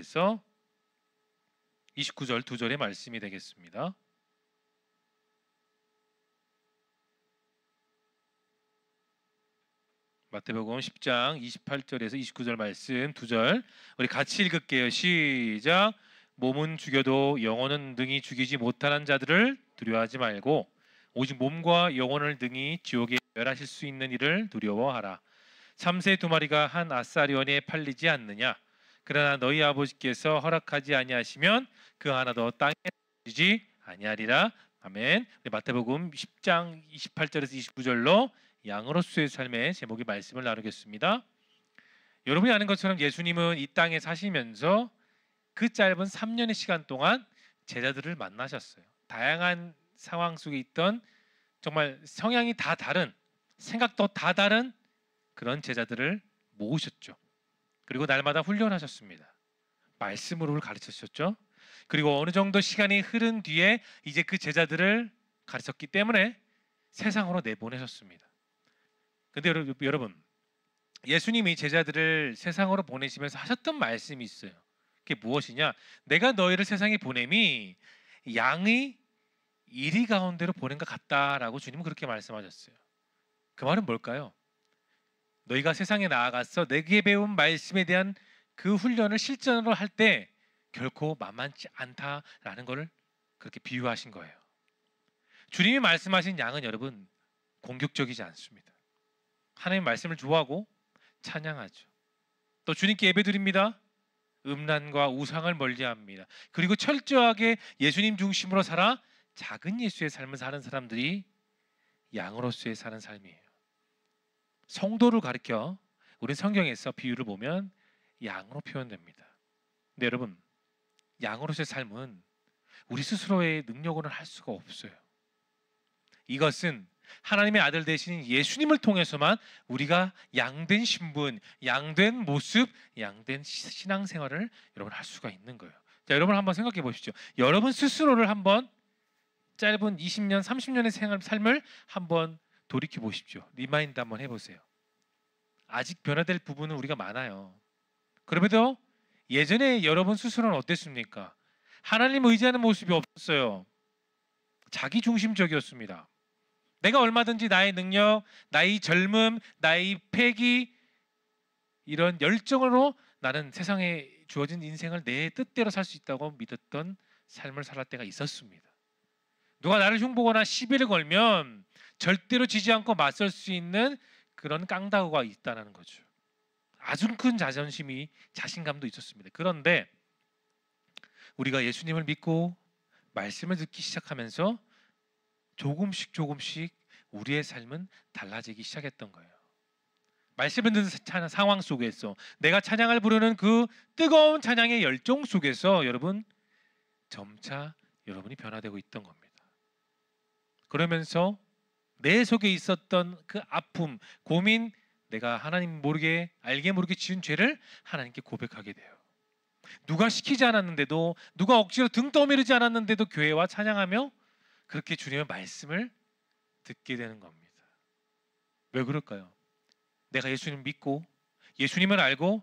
18절에서 29절 두 절의 말씀이 되겠습니다. 마태복음 10장 28절에서 29절 말씀 두 절 우리 같이 읽을게요. 시작. 몸은 죽여도 영혼은 능히 죽이지 못하는 자들을 두려워하지 말고 오직 몸과 영혼을 능히 지옥에 멸하실 수 있는 이를 두려워하라. 참새 두 마리가 한 아사리원에 팔리지 않느냐. 그러나 너희 아버지께서 허락하지 아니하시면 그 하나도 땅에 떨어지지 아니하리라. 아멘. 마태복음 10장 28절에서 29절로 양으로서의 삶의 제목의 말씀을 나누겠습니다. 여러분이 아는 것처럼 예수님은 이 땅에 사시면서 그 짧은 3년의 시간 동안 제자들을 만나셨어요. 다양한 상황 속에 있던 정말 성향이 다 다른, 생각도 다 다른 그런 제자들을 모으셨죠. 그리고 날마다 훈련하셨습니다. 말씀으로 가르치셨죠. 그리고 어느 정도 시간이 흐른 뒤에 이제 그 제자들을 가르쳤기 때문에 세상으로 내보내셨습니다. 근데 여러분, 예수님이 제자들을 세상으로 보내시면서 하셨던 말씀이 있어요. 그게 무엇이냐? 내가 너희를 세상에 보냄이 양의 이리 가운데로 보낸 것 같다라고 주님은 그렇게 말씀하셨어요. 그 말은 뭘까요? 너희가 세상에 나아가서 내게 배운 말씀에 대한 그 훈련을 실전으로 할 때 결코 만만치 않다라는 것을 그렇게 비유하신 거예요. 주님이 말씀하신 양은 여러분 공격적이지 않습니다. 하나님의 말씀을 좋아하고 찬양하죠. 또 주님께 예배드립니다. 음란과 우상을 멀리합니다. 그리고 철저하게 예수님 중심으로 살아 작은 예수의 삶을 사는 사람들이 양으로서의 사는 삶이에요. 성도를 가리켜 우리 성경에서 비유를 보면 양으로 표현됩니다. 근데 여러분, 양으로서의 삶은 우리 스스로의 능력으로는 할 수가 없어요. 이것은 하나님의 아들 되신 예수님을 통해서만 우리가 양된 신분, 양된 모습, 양된 신앙생활을 여러분 할 수가 있는 거예요. 자, 여러분 한번 생각해 보십시오. 여러분 스스로를 한번 짧은 20년, 30년의 삶을 한번 돌이켜 보십시오. 리마인드 한번 해보세요. 아직 변화될 부분은 우리가 많아요. 그럼에도 예전에 여러분 스스로는 어땠습니까? 하나님 의지하는 모습이 없었어요. 자기 중심적이었습니다. 내가 얼마든지 나의 능력, 나의 젊음, 나의 패기 이런 열정으로 나는 세상에 주어진 인생을 내 뜻대로 살 수 있다고 믿었던 삶을 살았을 때가 있었습니다. 누가 나를 흉보거나 시비를 걸면 절대로 지지 않고 맞설 수 있는 그런 깡다구가 있다는 거죠. 아주 큰 자존심이 자신감도 있었습니다. 그런데 우리가 예수님을 믿고 말씀을 듣기 시작하면서 조금씩 우리의 삶은 달라지기 시작했던 거예요. 말씀을 듣는 상황 속에서 내가 찬양을 부르는 그 뜨거운 찬양의 열정 속에서 여러분 점차 여러분이 변화되고 있던 겁니다. 그러면서 내 속에 있었던 그 아픔, 고민, 내가 하나님 모르게 알게 모르게 지은 죄를 하나님께 고백하게 돼요. 누가 시키지 않았는데도, 누가 억지로 등 떠밀지 않았는데도 교회와 찬양하며 그렇게 주님의 말씀을 듣게 되는 겁니다. 왜 그럴까요? 내가 예수님 믿고 예수님을 알고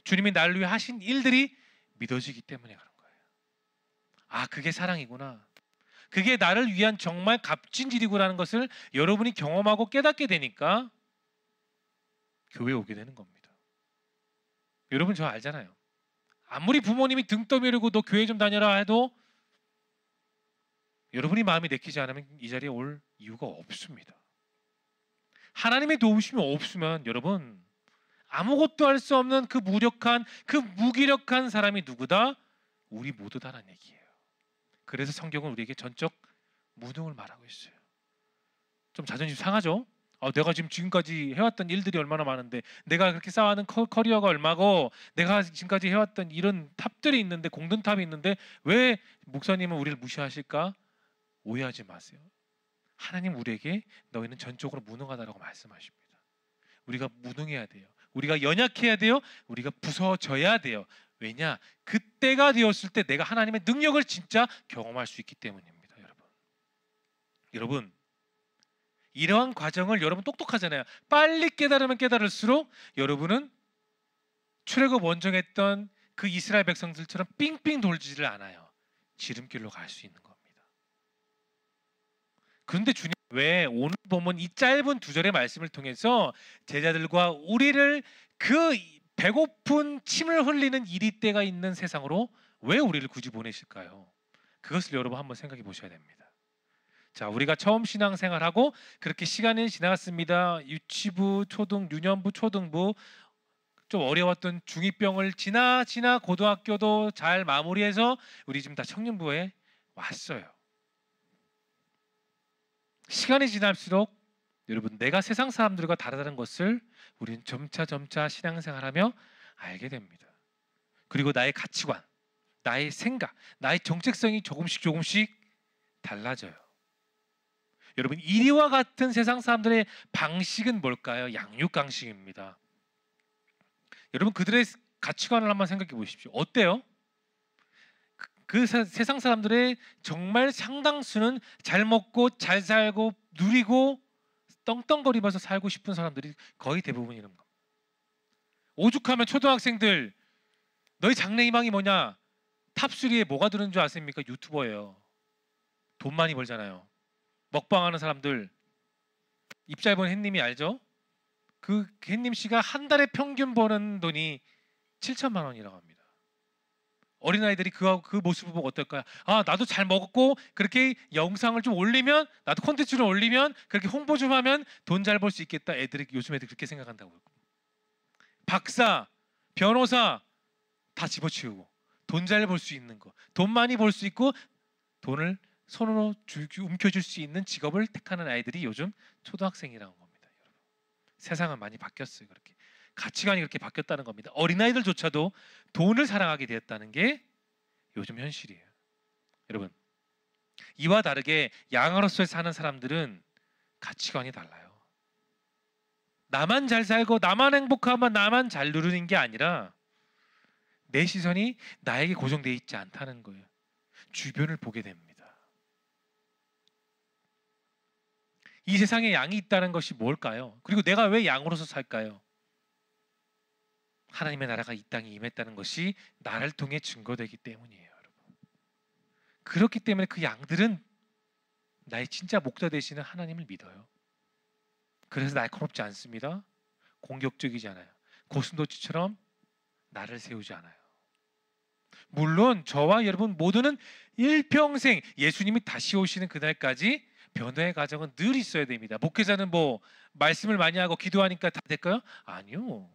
주님이 나를 위해 하신 일들이 믿어지기 때문에 그런 거예요. 아, 그게 사랑이구나. 그게 나를 위한 정말 값진 일이구라는 것을 여러분이 경험하고 깨닫게 되니까 교회에 오게 되는 겁니다. 여러분 저 알잖아요. 아무리 부모님이 등 떠밀고 너 교회 좀 다녀라 해도 여러분이 마음이 내키지 않으면 이 자리에 올 이유가 없습니다. 하나님의 도우심이 없으면 여러분 아무것도 할 수 없는 그 무력한, 그 무기력한 사람이 누구다? 우리 모두다라는 얘기예요. 그래서 성경은 우리에게 전적 무능을 말하고 있어요. 좀 자존심 상하죠? 내가 지금까지 해왔던 일들이 얼마나 많은데, 내가 그렇게 쌓아가는 커리어가 얼마고, 내가 지금까지 해왔던 이런 탑들이 있는데, 공든탑이 있는데 왜 목사님은 우리를 무시하실까? 오해하지 마세요. 하나님 우리에게 너희는 전적으로 무능하다라고 말씀하십니다. 우리가 무능해야 돼요. 우리가 연약해야 돼요. 우리가 부서져야 돼요. 왜냐? 그때가 되었을 때 내가 하나님의 능력을 진짜 경험할 수 있기 때문입니다. 여러분 이러한 과정을 여러분 똑똑하잖아요. 빨리 깨달으면 깨달을수록 여러분은 출애굽 원정했던 그 이스라엘 백성들처럼 삥삥 돌지를 않아요. 지름길로 갈 수 있는 겁니다. 그런데 주님 왜 오늘 보면 이 짧은 두 절의 말씀을 통해서 제자들과 우리를 그 배고픈 침을 흘리는 이리 때가 있는 세상으로 왜 우리를 굳이 보내실까요? 그것을 여러분 한번 생각해 보셔야 됩니다. 자, 우리가 처음 신앙생활하고 그렇게 시간이 지나갔습니다. 유치부, 초등, 유년부, 초등부 좀 어려웠던 중2병을 지나 고등학교도 잘 마무리해서 우리 지금 다 청년부에 왔어요. 시간이 지날수록 여러분 내가 세상 사람들과 다르다는 것을 우리는 점차 신앙생활하며 알게 됩니다. 그리고 나의 가치관, 나의 생각, 나의 정체성이 조금씩 달라져요. 여러분 이리와 같은 세상 사람들의 방식은 뭘까요? 양육강식입니다. 여러분 그들의 가치관을 한번 생각해 보십시오. 어때요? 그 세상 사람들의 정말 상당수는 잘 먹고 잘 살고 누리고 떵떵거리면서 살고 싶은 사람들이 거의 대부분이란 겁니다. 오죽하면 초등학생들 너희 장래희망이 뭐냐? 탑3에 뭐가 드는 줄 아십니까? 유튜버예요. 돈 많이 벌잖아요. 먹방하는 사람들. 입 짧은 햇님이 알죠? 그 햇님 씨가 한 달에 평균 버는 돈이 7천만 원이라고 합니다. 어린아이들이 그 모습을 보고 어떨까요? 아, 나도 잘 먹었고 그렇게 영상을 좀 올리면, 나도 콘텐츠를 올리면, 그렇게 홍보 좀 하면 돈 잘 벌 수 있겠다. 요즘 애들 그렇게 생각한다고요. 박사, 변호사 다 집어치우고 돈 잘 벌 수 있는 거, 돈 많이 벌 수 있고 돈을 손으로 움켜쥘 수 있는 직업을 택하는 아이들이 요즘 초등학생이라는 겁니다. 여러분. 세상은 많이 바뀌었어요. 그렇게 가치관이 그렇게 바뀌었다는 겁니다. 어린아이들조차도 돈을 사랑하게 되었다는 게 요즘 현실이에요. 여러분 이와 다르게 양아로서 사는 사람들은 가치관이 달라요. 나만 잘 살고 나만 행복하면 나만 잘 누리는 게 아니라 내 시선이 나에게 고정되어 있지 않다는 거예요. 주변을 보게 됩니다. 이 세상에 양이 있다는 것이 뭘까요? 그리고 내가 왜 양으로서 살까요? 하나님의 나라가 이 땅에 임했다는 것이 나를 통해 증거되기 때문이에요. 여러분. 그렇기 때문에 그 양들은 나의 진짜 목자 되시는 하나님을 믿어요. 그래서 날카롭지 않습니다. 공격적이지 않아요. 고슴도치처럼 나를 세우지 않아요. 물론 저와 여러분 모두는 일평생 예수님이 다시 오시는 그날까지 변화의 과정은 늘 있어야 됩니다. 목회자는 뭐 말씀을 많이 하고 기도하니까 다 될까요? 아니요.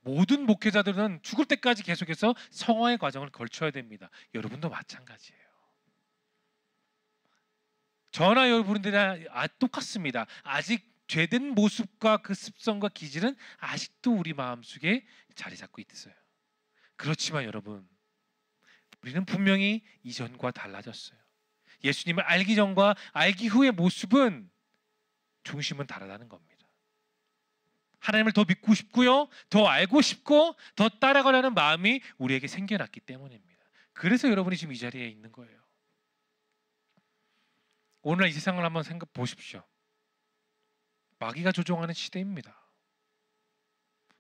모든 목회자들은 죽을 때까지 계속해서 성화의 과정을 걸쳐야 됩니다. 여러분도 마찬가지예요. 저나 여러분들이나 똑같습니다. 아직 죄된 모습과 그 습성과 기질은 아직도 우리 마음속에 자리 잡고 있어요. 그렇지만 여러분 우리는 분명히 이전과 달라졌어요. 예수님을 알기 전과 알기 후의 모습은 중심은 다르다는 겁니다. 하나님을 더 믿고 싶고요, 더 알고 싶고 더 따라가려는 마음이 우리에게 생겨났기 때문입니다. 그래서 여러분이 지금 이 자리에 있는 거예요. 오늘 이 세상을 한번 생각 보십시오. 마귀가 조종하는 시대입니다.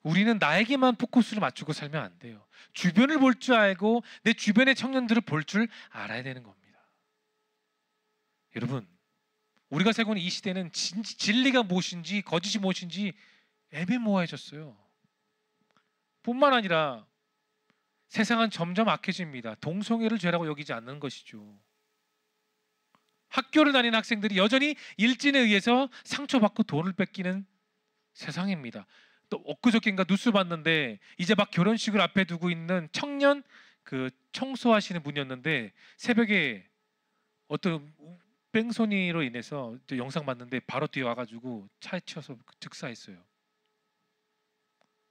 우리는 나에게만 포커스를 맞추고 살면 안 돼요. 주변을 볼 줄 알고 내 주변의 청년들을 볼 줄 알아야 되는 겁니다. 여러분 우리가 살고 있는 이 시대는 진리가 무엇인지 거짓이 무엇인지 애매모호해졌어요. 뿐만 아니라 세상은 점점 악해집니다. 동성애를 죄라고 여기지 않는 것이죠. 학교를 다니는 학생들이 여전히 일진에 의해서 상처받고 돈을 뺏기는 세상입니다. 또 엊그저께인가 뉴스 봤는데 이제 막 결혼식을 앞에 두고 있는 청년 그 청소하시는 분이었는데 새벽에 어떤 뺑소니로 인해서 영상 봤는데 바로 뒤에 와가지고 차에 치여서 즉사했어요.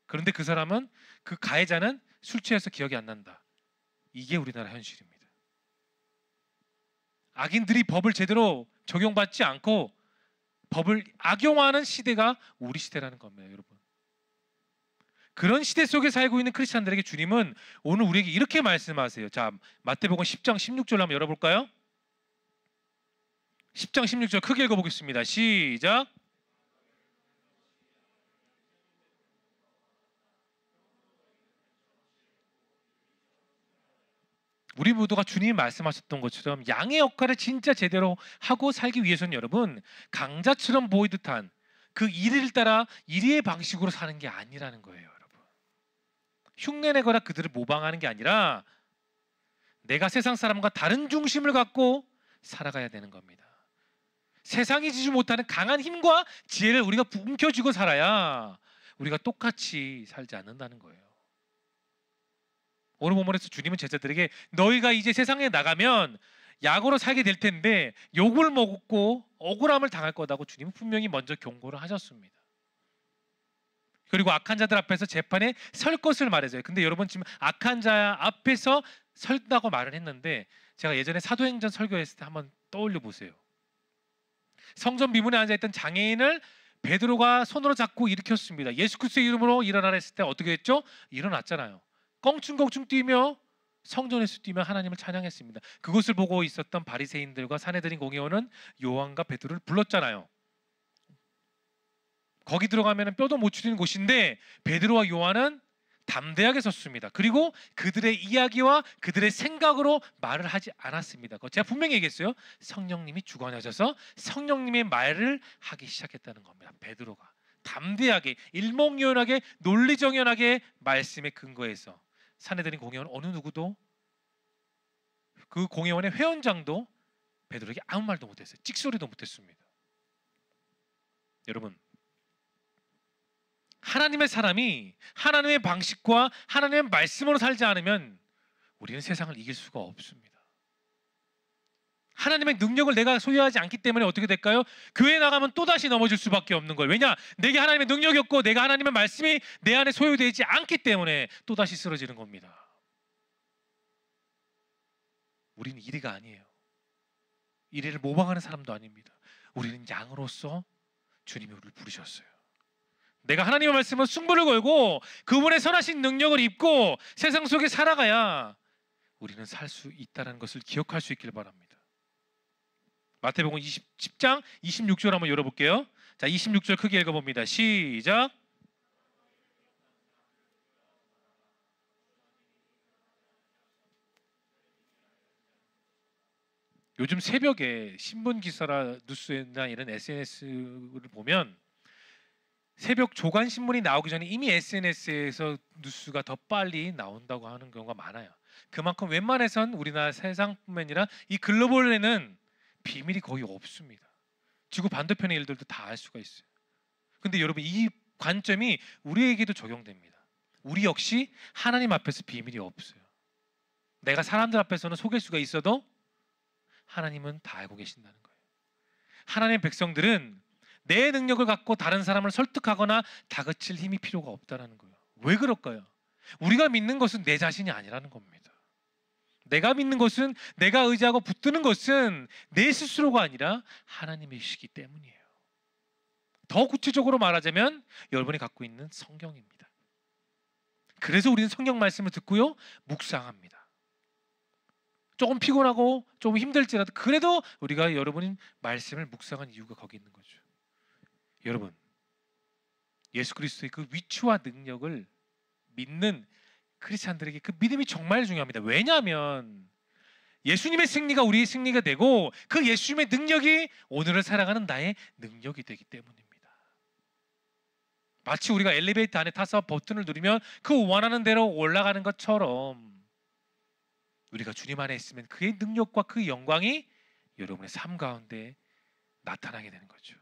그런데 그 사람은 그 가해자는 술 취해서 기억이 안 난다. 이게 우리나라 현실입니다. 악인들이 법을 제대로 적용받지 않고 법을 악용하는 시대가 우리 시대라는 겁니다, 여러분. 그런 시대 속에 살고 있는 크리스찬들에게 주님은 오늘 우리에게 이렇게 말씀하세요. 자, 마태복음 10장 16절 한번 열어볼까요? 10장 16절 크게 읽어보겠습니다. 시작. 우리 모두가 주님이 말씀하셨던 것처럼 양의 역할을 진짜 제대로 하고 살기 위해서는 여러분 강자처럼 보이듯 한 그 일을 따라 일의 방식으로 사는 게 아니라는 거예요, 여러분. 흉내내거나 그들을 모방하는 게 아니라 내가 세상 사람과 다른 중심을 갖고 살아가야 되는 겁니다. 세상이 지지 못하는 강한 힘과 지혜를 우리가 움켜쥐고 살아야 우리가 똑같이 살지 않는다는 거예요. 오늘 본문에서 주님은 제자들에게 너희가 이제 세상에 나가면 약으로 살게 될 텐데 욕을 먹고 억울함을 당할 거다고 주님은 분명히 먼저 경고를 하셨습니다. 그리고 악한 자들 앞에서 재판에 설 것을 말해줘요. 근데 여러분 지금 악한 자 앞에서 설다고 말을 했는데 제가 예전에 사도행전 설교했을 때 한번 떠올려 보세요. 성전 미문에 앉아있던 장애인을 베드로가 손으로 잡고 일으켰습니다. 예수 그리스도의 이름으로 일어나라 했을 때 어떻게 했죠? 일어났잖아요. 껑충껑충 뛰며 성전에서 뛰며 하나님을 찬양했습니다. 그것을 보고 있었던 바리새인들과 산헤드린 공회원은 요한과 베드로를 불렀잖아요. 거기 들어가면 뼈도 못 추리는 곳인데 베드로와 요한은 담대하게 섰습니다. 그리고 그들의 이야기와 그들의 생각으로 말을 하지 않았습니다. 제가 분명히 얘기했어요. 성령님이 주관하셔서 성령님의 말을 하기 시작했다는 겁니다. 베드로가 담대하게 일목요연하게 논리정연하게 말씀에 근거해서 산헤드린 공회원 어느 누구도 그 공회원의 회원장도 베드로에게 아무 말도 못했어요. 찍소리도 못했습니다. 여러분 하나님의 사람이 하나님의 방식과 하나님의 말씀으로 살지 않으면 우리는 세상을 이길 수가 없습니다. 하나님의 능력을 내가 소유하지 않기 때문에 어떻게 될까요? 교회에 나가면 또다시 넘어질 수밖에 없는 거예요. 왜냐? 내게 하나님의 능력이 없고 내가 하나님의 말씀이 내 안에 소유되지 않기 때문에 또다시 쓰러지는 겁니다. 우리는 이리가 아니에요. 이리를 모방하는 사람도 아닙니다. 우리는 양으로서 주님이 우리를 부르셨어요. 내가 하나님의 말씀으로 승부를 걸고 그분의 선하신 능력을 입고 세상 속에 살아가야 우리는 살 수 있다는 것을 기억할 수 있길 바랍니다. 마태복음 10장 26절 한번 열어볼게요. 자, 26절 크게 읽어봅니다. 시작. 요즘 새벽에 신문 기사나 뉴스나 이런 SNS를 보면 새벽 조간 신문이 나오기 전에 이미 SNS에서 뉴스가 더 빨리 나온다고 하는 경우가 많아요. 그만큼 웬만해선 우리나라 세상뿐만 아니라 이 글로벌에는 비밀이 거의 없습니다. 지구 반대편의 일들도 다 알 수가 있어요. 근데 여러분 이 관점이 우리에게도 적용됩니다. 우리 역시 하나님 앞에서 비밀이 없어요. 내가 사람들 앞에서는 속일 수가 있어도 하나님은 다 알고 계신다는 거예요. 하나님의 백성들은 내 능력을 갖고 다른 사람을 설득하거나 다그칠 힘이 필요가 없다는 거예요. 왜 그럴까요? 우리가 믿는 것은 내 자신이 아니라는 겁니다. 내가 믿는 것은 내가 의지하고 붙드는 것은 내 스스로가 아니라 하나님이시기 때문이에요. 더 구체적으로 말하자면 여러분이 갖고 있는 성경입니다. 그래서 우리는 성경 말씀을 듣고요 묵상합니다. 조금 피곤하고 좀 힘들지라도 그래도 우리가 여러분이 말씀을 묵상한 이유가 거기 있는 거죠. 여러분 예수 그리스도의 그 위치와 능력을 믿는 크리스찬들에게 그 믿음이 정말 중요합니다. 왜냐하면 예수님의 승리가 우리의 승리가 되고 그 예수님의 능력이 오늘을 살아가는 나의 능력이 되기 때문입니다. 마치 우리가 엘리베이터 안에 타서 버튼을 누르면 그 원하는 대로 올라가는 것처럼 우리가 주님 안에 있으면 그의 능력과 그 영광이 여러분의 삶 가운데 나타나게 되는 거죠.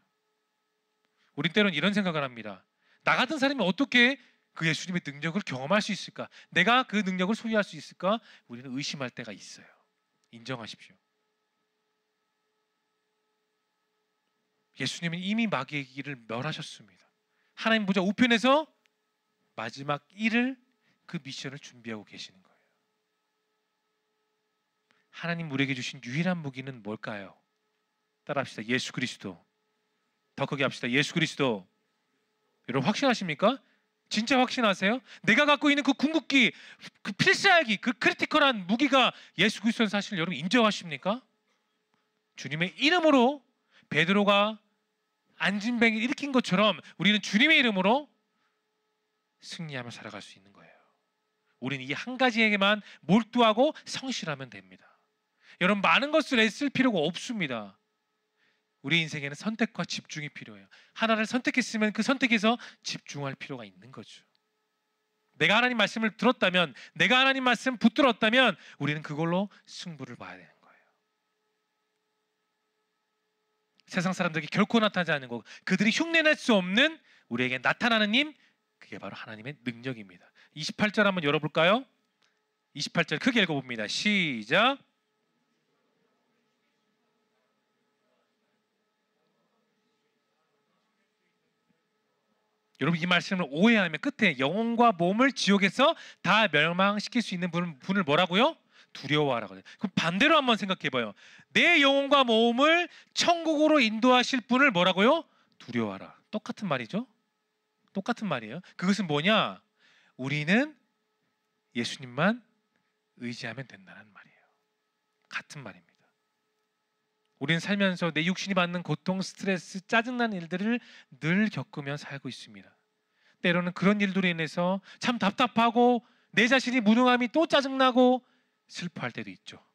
우리 때로는 이런 생각을 합니다. 나 같은 사람이 어떻게 그 예수님의 능력을 경험할 수 있을까? 내가 그 능력을 소유할 수 있을까? 우리는 의심할 때가 있어요. 인정하십시오. 예수님은 이미 마귀의 길을 멸하셨습니다. 하나님 보좌 우편에서 마지막 일을 그 미션을 준비하고 계시는 거예요. 하나님 우리에게 주신 유일한 무기는 뭘까요? 따라합시다. 예수 그리스도. 더 크게 합시다. 예수 그리스도. 여러분 확신하십니까? 진짜 확신하세요? 내가 갖고 있는 그 궁극기, 그 필살기, 그 크리티컬한 무기가 예수 그리스도는 사실 여러분 인정하십니까? 주님의 이름으로 베드로가 안진뱅이를 일으킨 것처럼 우리는 주님의 이름으로 승리하며 살아갈 수 있는 거예요. 우리는 이 한 가지에게만 몰두하고 성실하면 됩니다. 여러분, 많은 것을 애쓸 필요가 없습니다. 우리 인생에는 선택과 집중이 필요해요. 하나를 선택했으면 그 선택에서 집중할 필요가 있는 거죠. 내가 하나님 말씀을 들었다면, 내가 하나님 말씀 붙들었다면 우리는 그걸로 승부를 봐야 되는 거예요. 세상 사람들에게 결코 나타나지 않는 것, 그들이 흉내낼 수 없는 우리에게 나타나는 힘, 그게 바로 하나님의 능력입니다. 28절 한번 열어볼까요? 28절 크게 읽어봅니다. 시작. 여러분, 이 말씀을 오해하면 끝에 영혼과 몸을 지옥에서 다 멸망시킬 수 있는 분을 뭐라고요? 두려워하라고 해요. 그럼 반대로 한번 생각해봐요. 내 영혼과 몸을 천국으로 인도하실 분을 뭐라고요? 두려워하라. 똑같은 말이죠. 똑같은 말이에요. 그것은 뭐냐? 우리는 예수님만 의지하면 된다는 말이에요. 같은 말입니다. 우리는 살면서 내 육신이 받는 고통, 스트레스, 짜증나는 일들을 늘 겪으며 살고 있습니다. 때로는 그런 일들로 인해서 참 답답하고 내 자신이 무능함이 또 짜증나고 슬퍼할 때도 있죠.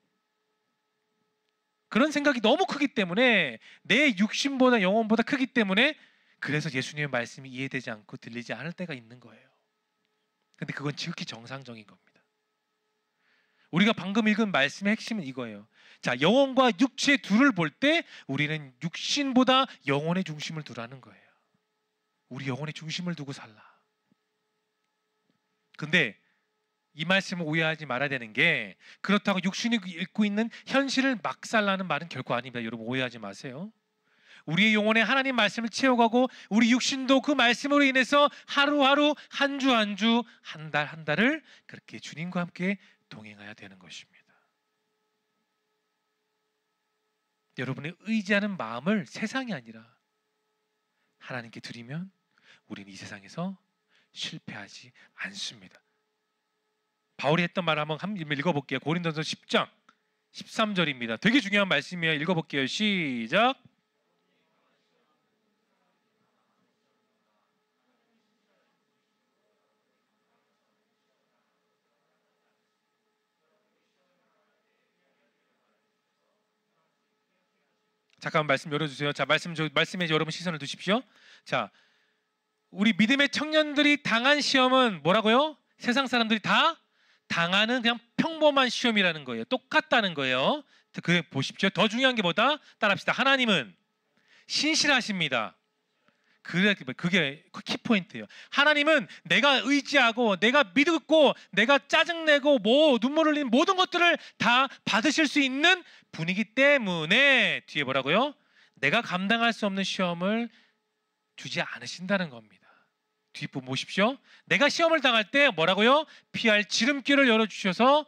그런 생각이 너무 크기 때문에, 내 육신보다 영혼보다 크기 때문에, 그래서 예수님의 말씀이 이해되지 않고 들리지 않을 때가 있는 거예요. 근데 그건 지극히 정상적인 겁니다. 우리가 방금 읽은 말씀의 핵심은 이거예요. 자, 영혼과 육체 둘을 볼 때 우리는 육신보다 영혼의 중심을 두라는 거예요. 우리 영혼의 중심을 두고 살라. 근데 이 말씀을 오해하지 말아야 되는 게, 그렇다고 육신이 읽고 있는 현실을 막 살라는 말은 결코 아닙니다. 여러분, 오해하지 마세요. 우리의 영혼에 하나님 말씀을 채워가고 우리 육신도 그 말씀으로 인해서 하루하루, 한 주 한 주, 한 달 한 달을 그렇게 주님과 함께 동행해야 되는 것입니다. 여러분의 의지하는 마음을 세상이 아니라 하나님께 드리면 우리는 이 세상에서 실패하지 않습니다. 바울이 했던 말 한번 읽어볼게요. 고린도서 10장 13절입니다. 되게 중요한 말씀이에요. 읽어볼게요. 시작. 잠깐만 말씀 열어주세요. 자, 말씀에 여러분 시선을 두십시오. 자, 우리 믿음의 청년들이 당한 시험은 뭐라고요? 세상 사람들이 다 당하는 그냥 평범한 시험이라는 거예요. 똑같다는 거예요. 그 보십시오. 더 중요한 게 뭐다? 따라합시다. 하나님은 신실하십니다. 그게 키포인트예요. 하나님은 내가 의지하고 내가 믿고 내가 짜증내고 눈물 흘리는 모든 것들을 다 받으실 수 있는 분이기 때문에 뒤에 뭐라고요? 내가 감당할 수 없는 시험을 주지 않으신다는 겁니다. 뒷부분 보십시오. 내가 시험을 당할 때 뭐라고요? 피할 지름길을 열어주셔서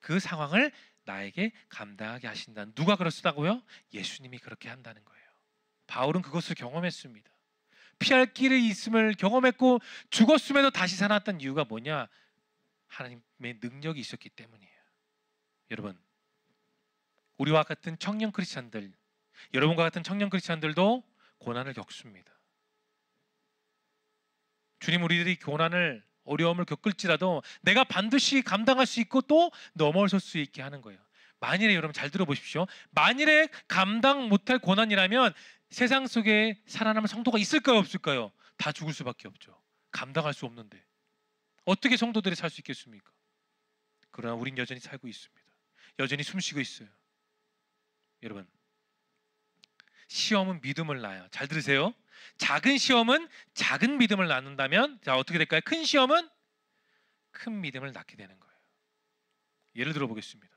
그 상황을 나에게 감당하게 하신다. 누가 그렇다고요? 예수님이 그렇게 한다는 거예요. 바울은 그것을 경험했습니다. 피할 길이 있음을 경험했고 죽었음에도 다시 살았던 이유가 뭐냐? 하나님의 능력이 있었기 때문이에요. 여러분, 우리와 같은 청년 크리스찬들, 여러분과 같은 청년 크리스찬들도 고난을 겪습니다. 주님, 우리들이 고난을, 어려움을 겪을지라도 내가 반드시 감당할 수 있고 또 넘어설 수 있게 하는 거예요. 만일에, 여러분 잘 들어보십시오. 만일에 감당 못할 고난이라면 세상 속에 살아남은 성도가 있을까요, 없을까요? 다 죽을 수밖에 없죠. 감당할 수 없는데 어떻게 성도들이 살 수 있겠습니까? 그러나 우린 여전히 살고 있습니다. 여전히 숨쉬고 있어요. 여러분, 시험은 믿음을 낳아요. 잘 들으세요. 작은 시험은 작은 믿음을 낳는다면, 자, 어떻게 될까요? 큰 시험은 큰 믿음을 낳게 되는 거예요. 예를 들어 보겠습니다.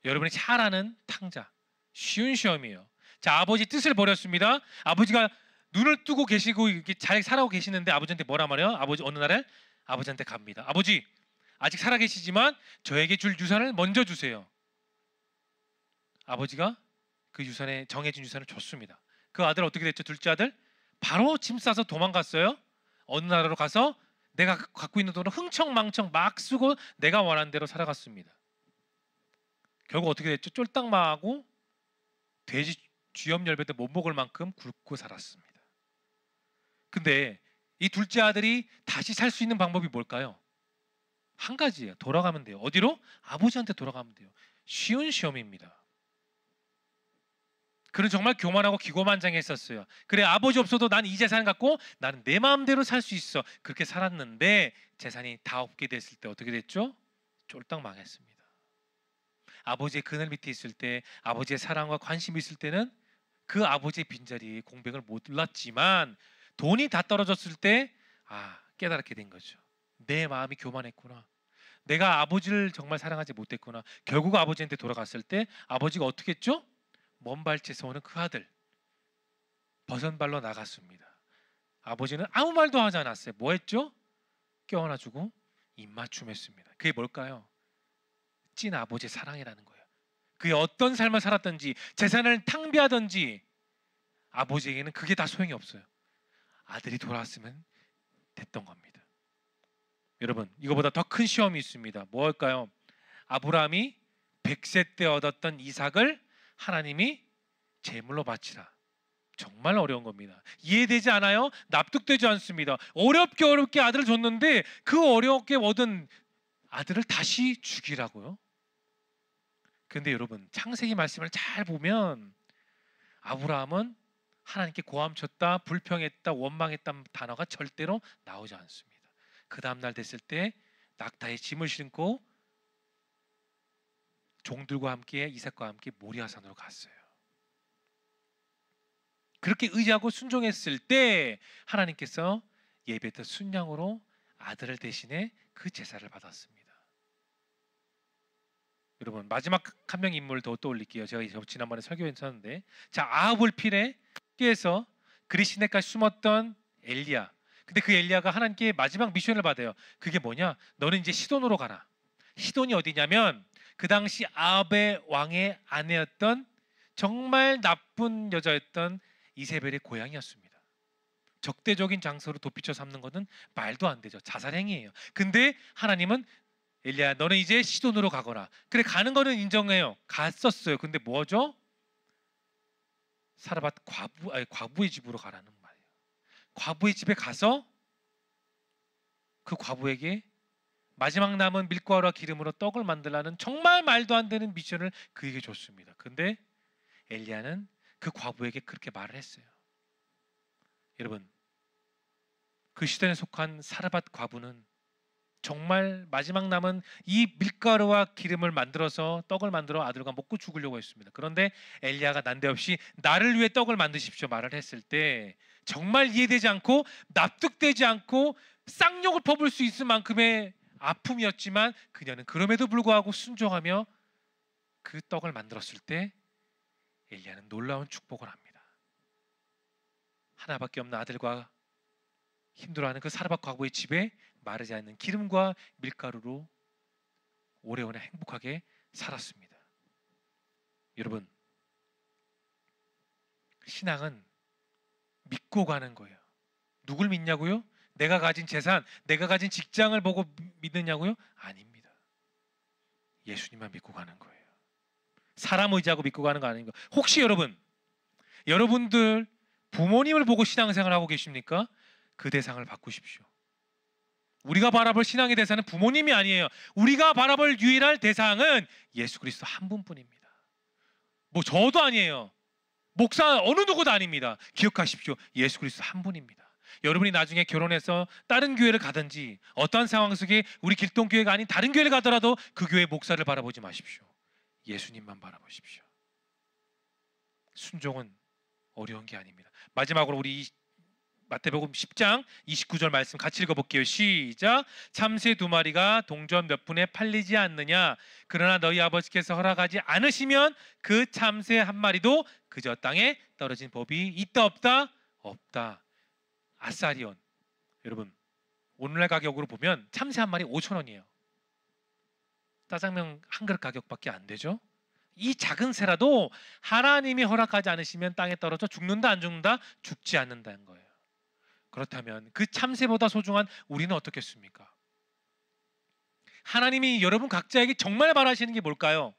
여러분이 잘 아는 탕자, 쉬운 시험이에요. 자, 아버지 뜻을 버렸습니다. 아버지가 눈을 뜨고 계시고 이렇게 잘 살아오고 계시는데 아버지한테 뭐라 말해요? 아버지 어느 날에 아버지한테 갑니다. 아버지, 아직 살아 계시지만 저에게 줄 유산을 먼저 주세요. 아버지가 그 유산에 정해진 유산을 줬습니다. 그 아들 어떻게 됐죠? 둘째 아들 바로 짐 싸서 도망갔어요. 어느 나라로 가서 내가 갖고 있는 돈을 흥청망청 막 쓰고 내가 원하는 대로 살아갔습니다. 결국 어떻게 됐죠? 쫄딱 망하고 돼지 쥐염열배도 못 먹을 만큼 굶고 살았습니다. 근데 이 둘째 아들이 다시 살 수 있는 방법이 뭘까요? 한 가지예요. 돌아가면 돼요. 어디로? 아버지한테 돌아가면 돼요. 쉬운 시험입니다. 그는 정말 교만하고 기고만장했었어요. 그래, 아버지 없어도 난 이 재산 갖고 나는 내 마음대로 살 수 있어. 그렇게 살았는데 재산이 다 없게 됐을 때 어떻게 됐죠? 쫄딱 망했습니다. 아버지의 그늘 밑에 있을 때, 아버지의 사랑과 관심이 있을 때는 그 아버지의 빈자리에 공백을 몰랐지만 돈이 다 떨어졌을 때 깨달게 된 거죠. 내 마음이 교만했구나. 내가 아버지를 정말 사랑하지 못했구나. 결국 아버지한테 돌아갔을 때 아버지가 어떻게 했죠? 먼 발치에서 오는 그 아들 버선발로 나갔습니다. 아버지는 아무 말도 하지 않았어요. 뭐 했죠? 껴안아주고 입맞춤했습니다. 그게 뭘까요? 찐 아버지의 사랑이라는 거예요. 그게 어떤 삶을 살았든지 재산을 탕비하든지 아버지에게는 그게 다 소용이 없어요. 아들이 돌아왔으면 됐던 겁니다. 여러분, 이거보다 더 큰 시험이 있습니다. 뭘까요? 아브라함이 100세 때 얻었던 이삭을 하나님이 제물로 바치라. 정말 어려운 겁니다. 이해되지 않아요? 납득되지 않습니다. 어렵게 아들을 줬는데 그 어렵게 얻은 아들을 다시 죽이라고요? 그런데 여러분, 창세기 말씀을 잘 보면 아브라함은 하나님께 고함쳤다, 불평했다, 원망했다는 단어가 절대로 나오지 않습니다. 그 다음날 됐을 때 낙타에 짐을 싣고 종들과 함께 이삭과 함께 모리아산으로 갔어요. 그렇게 의지하고 순종했을 때 하나님께서 예배했던 순양으로 아들을 대신해 그 제사를 받았습니다. 여러분, 마지막 한 명 인물을 더 떠올릴게요. 제가 지난번에 설교했었는데, 자, 아합을 필에 피해서 그리시네까지 숨었던 엘리야. 근데 그 엘리야가 하나님께 마지막 미션을 받아요. 그게 뭐냐? 너는 이제 시돈으로 가라. 시돈이 어디냐면 그 당시 아합의 왕의 아내였던 정말 나쁜 여자였던 이세벨의 고향이었습니다. 적대적인 장소로 도피처 삼는 것은 말도 안 되죠. 자살행위예요. 근데 하나님은 엘리야, 너는 이제 시돈으로 가거라. 그래, 가는 거는 인정해요. 갔었어요. 근데 뭐죠? 사르밧 과부의 집으로 가라는 말이에요. 과부의 집에 가서 그 과부에게 마지막 남은 밀가루와 기름으로 떡을 만들라는 정말 말도 안 되는 미션을 그에게 줬습니다. 근데 엘리야는 그 과부에게 그렇게 말을 했어요. 여러분, 그 시대에 속한 사르밧 과부는 정말 마지막 남은 이 밀가루와 기름을 만들어서 떡을 만들어 아들과 먹고 죽으려고 했습니다. 그런데 엘리야가 난데없이 나를 위해 떡을 만드십시오 말을 했을 때 정말 이해되지 않고 납득되지 않고 쌍욕을 퍼부을 수 있을 만큼의 아픔이었지만 그녀는 그럼에도 불구하고 순종하며 그 떡을 만들었을 때 엘리야는 놀라운 축복을 합니다. 하나밖에 없는 아들과 힘들어하는 그 사르밧 과부의 집에 마르지 않는 기름과 밀가루로 오래오래 행복하게 살았습니다. 여러분, 신앙은 믿고 가는 거예요. 누굴 믿냐고요? 내가 가진 재산, 내가 가진 직장을 보고 믿느냐고요? 아닙니다. 예수님만 믿고 가는 거예요. 사람 의지하고 믿고 가는 거 아닌가? 혹시 여러분들 부모님을 보고 신앙생활 하고 계십니까? 그 대상을 바꾸십시오. 우리가 바라볼 신앙의 대상은 부모님이 아니에요. 우리가 바라볼 유일한 대상은 예수 그리스도 한 분뿐입니다. 뭐 저도 아니에요. 목사 어느 누구도 아닙니다. 기억하십시오. 예수 그리스도 한 분입니다. 여러분이 나중에 결혼해서 다른 교회를 가든지 어떠한 상황 속에 우리 길동교회가 아닌 다른 교회를 가더라도 그 교회 목사를 바라보지 마십시오. 예수님만 바라보십시오. 순종은 어려운 게 아닙니다. 마지막으로 우리 마태복음 10장 29절 말씀 같이 읽어볼게요. 시작. 참새 2마리가 동전 몇 푼에 팔리지 않느냐? 그러나 너희 아버지께서 허락하지 않으시면 그 참새 1마리도 그저 땅에 떨어진 법이 있다 없다? 없다. 아사리온. 여러분, 오늘날 가격으로 보면 참새 1마리 5,000원이에요. 짜장면 한 그릇 가격밖에 안 되죠. 이 작은 새라도 하나님이 허락하지 않으시면 땅에 떨어져 죽는다 안 죽는다? 죽지 않는다는 거예요. 그렇다면 그 참새보다 소중한 우리는 어떻겠습니까? 하나님이 여러분 각자에게 정말 바라시는 게 뭘까요?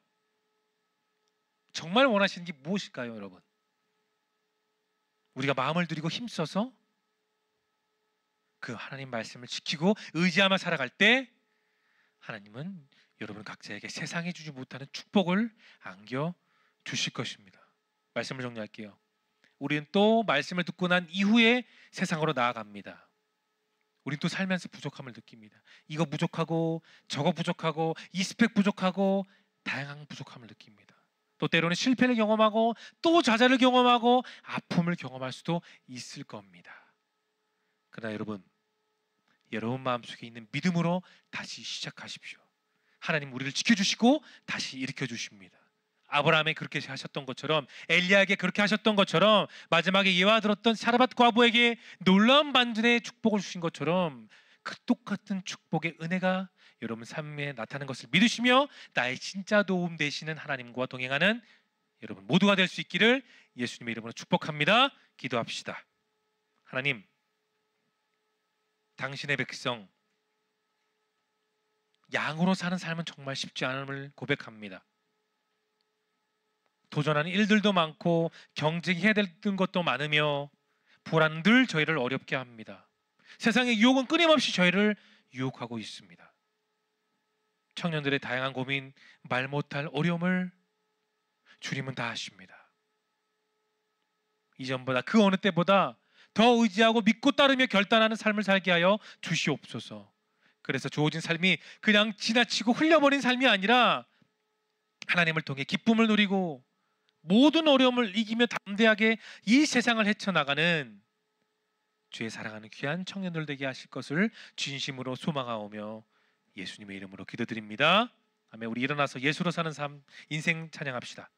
정말 원하시는 게 무엇일까요, 여러분? 우리가 마음을 들이고 힘써서 그 하나님 말씀을 지키고 의지하며 살아갈 때 하나님은 여러분 각자에게 세상에 주지 못하는 축복을 안겨 주실 것입니다. 말씀을 정리할게요. 우리는 또 말씀을 듣고 난 이후에 세상으로 나아갑니다. 우린 또 살면서 부족함을 느낍니다. 이거 부족하고 저거 부족하고 이 스펙 부족하고 다양한 부족함을 느낍니다. 또 때로는 실패를 경험하고 또 좌절을 경험하고 아픔을 경험할 수도 있을 겁니다. 그러나 여러분 마음속에 있는 믿음으로 다시 시작하십시오. 하나님 우리를 지켜주시고 다시 일으켜 주십니다. 아브라함이 그렇게 하셨던 것처럼, 엘리야에게 그렇게 하셨던 것처럼, 마지막에 예화 들었던 사르밧 과부에게 놀라운 반전의 축복을 주신 것처럼 그 똑같은 축복의 은혜가 여러분 삶에 나타나는 것을 믿으시며 나의 진짜 도움 되시는 하나님과 동행하는 여러분 모두가 될 수 있기를 예수님의 이름으로 축복합니다. 기도합시다. 하나님, 당신의 백성 양으로 사는 삶은 정말 쉽지 않음을 고백합니다. 도전하는 일들도 많고 경쟁해야 되는 것도 많으며 불안은 늘 저희를 어렵게 합니다. 세상의 유혹은 끊임없이 저희를 유혹하고 있습니다. 청년들의 다양한 고민, 말 못할 어려움을 주님은 다 아십니다. 이전보다 그 어느 때보다 더 의지하고 믿고 따르며 결단하는 삶을 살게 하여 주시옵소서. 그래서 주어진 삶이 그냥 지나치고 흘려버린 삶이 아니라 하나님을 통해 기쁨을 누리고 모든 어려움을 이기며 담대하게 이 세상을 헤쳐나가는 주의 사랑하는 귀한 청년들 되게 하실 것을 진심으로 소망하오며 예수님의 이름으로 기도드립니다. 아멘. 우리 일어나서 예수로 사는 삶 인생 찬양합시다.